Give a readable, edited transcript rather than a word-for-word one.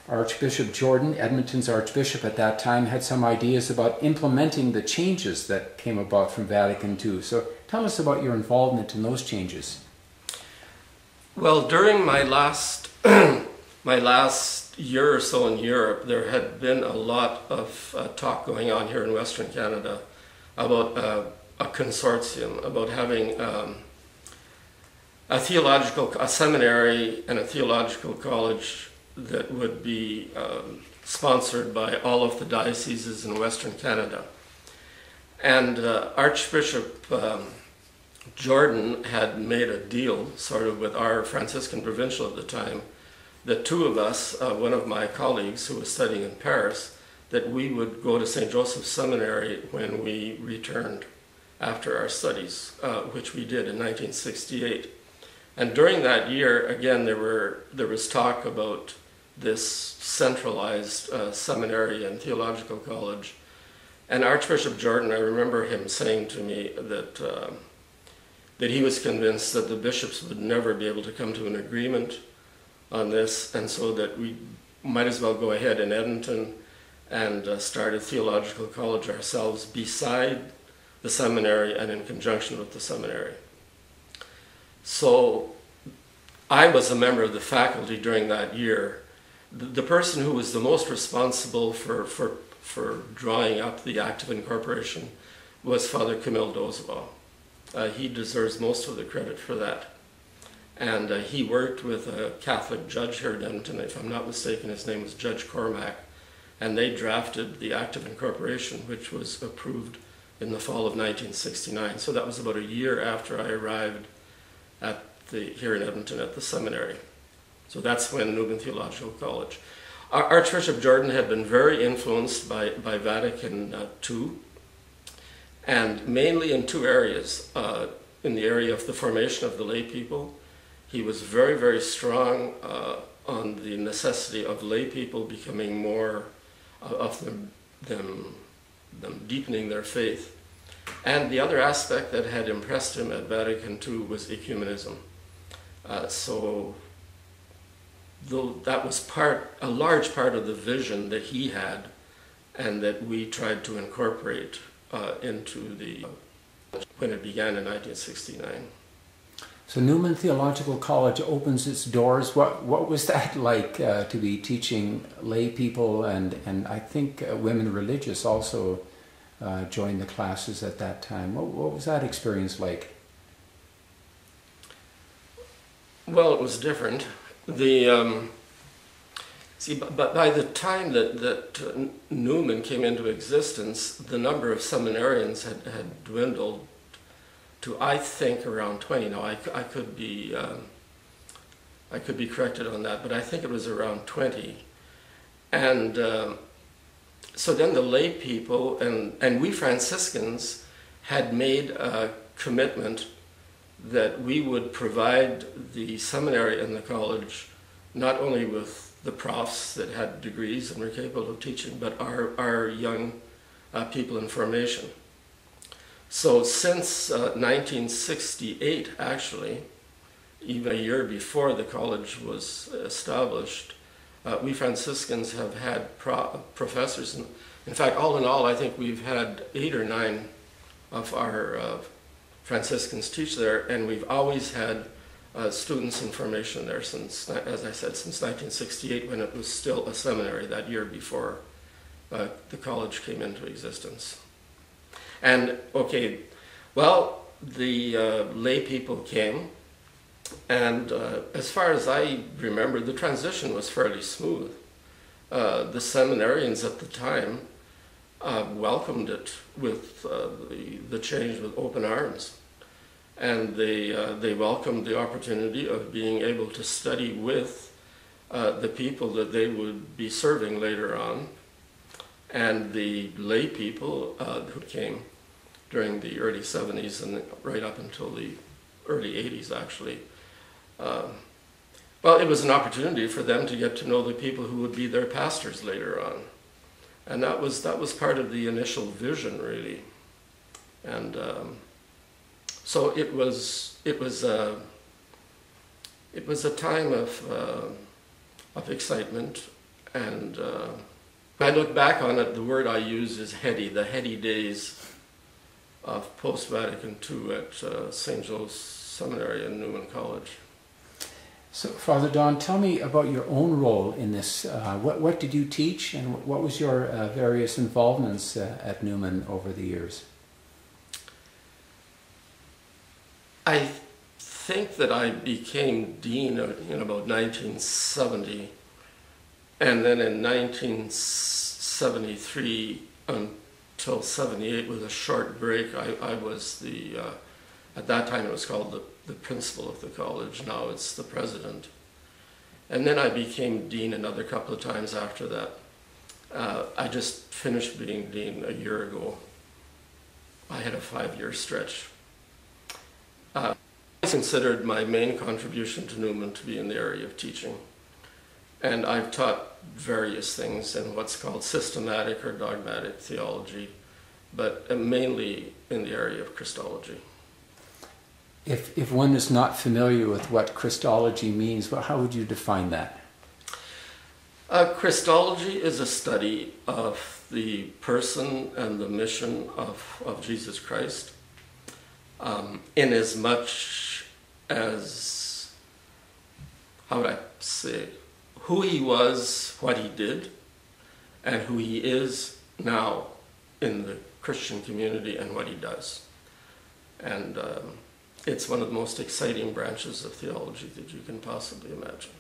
Archbishop Jordan, Edmonton's Archbishop at that time, had some ideas about implementing the changes that came about from Vatican II. So tell us about your involvement in those changes. Well, during my last year or so in Europe, there had been a lot of talk going on here in Western Canada about a consortium, about having a seminary and a theological college that would be sponsored by all of the dioceses in Western Canada. And Archbishop Jordan had made a deal sort of with our Franciscan provincial at the time, that two of us, one of my colleagues who was studying in Paris, that we would go to St. Joseph's Seminary when we returned after our studies, which we did in 1968. And during that year, again, there was talk about this centralized seminary and theological college. And Archbishop Jordan, I remember him saying to me that he was convinced that the bishops would never be able to come to an agreement on this, and so that we might as well go ahead in Edmonton and start a theological college ourselves beside the seminary and in conjunction with the seminary. So I was a member of the faculty during that year. The person who was the most responsible for drawing up the Act of Incorporation was Father Camille Dozeval. He deserves most of the credit for that. And he worked with a Catholic judge here in Edmonton, if I'm not mistaken, his name was Judge Cormack, and they drafted the Act of Incorporation, which was approved in the fall of 1969. So that was about a year after I arrived here in Edmonton at the seminary. So that's when Newman Theological College. Archbishop Jordan had been very influenced by Vatican II, and mainly in two areas. In the area of the formation of the lay people, he was very, very strong on the necessity of lay people becoming more of them deepening their faith. And the other aspect that had impressed him at Vatican II was ecumenism. So that was a large part of the vision that he had, and that we tried to incorporate when it began in 1969. So Newman Theological College opens its doors. What was that like to be teaching lay people, and I think women religious also joined the classes at that time. What was that experience like? Well, it was different. But by the time that Newman came into existence, the number of seminarians had dwindled to, I think, around 20. Now, I could be corrected on that, but I think it was around 20. And so then the lay people and we Franciscans had made a commitment that we would provide the seminary and the college not only with the profs that had degrees and were capable of teaching, but our young people in formation. So since 1968, actually, even a year before the college was established, we Franciscans have had professors. In fact, all in all, I think we've had 8 or 9 of our Franciscans teach there, and we've always had students in formation there since, as I said, since 1968, when it was still a seminary, that year before the college came into existence. And, okay, well, the lay people came, and as far as I remember, the transition was fairly smooth. The seminarians at the time welcomed it with the change with open arms. And they welcomed the opportunity of being able to study with the people that they would be serving later on. And the lay people who came during the early 70s and right up until the early 80s, actually, well, it was an opportunity for them to get to know the people who would be their pastors later on. And that was part of the initial vision, really. And so it was a time of excitement And when I look back on it, the word I use is heady, the heady days of post-Vatican II at St. Joe's Seminary and Newman College. So, Father Don, tell me about your own role in this. What did you teach, and what was your various involvements at Newman over the years? I think that I became dean in about 1970, and then in 1973 until 78, with a short break, I was the, at that time it was called the principal of the college, now it's the president. And then I became dean another couple of times after that. I just finished being dean a year ago. I had a 5-year stretch. I considered my main contribution to Newman to be in the area of teaching. And I've taught various things in what's called systematic or dogmatic theology, but mainly in the area of Christology. If one is not familiar with what Christology means, how would you define that? Christology is a study of the person and the mission of Jesus Christ, in as much as, how would I say, who he was, what he did, and who he is now in the Christian community and what he does. And it's one of the most exciting branches of theology that you can possibly imagine.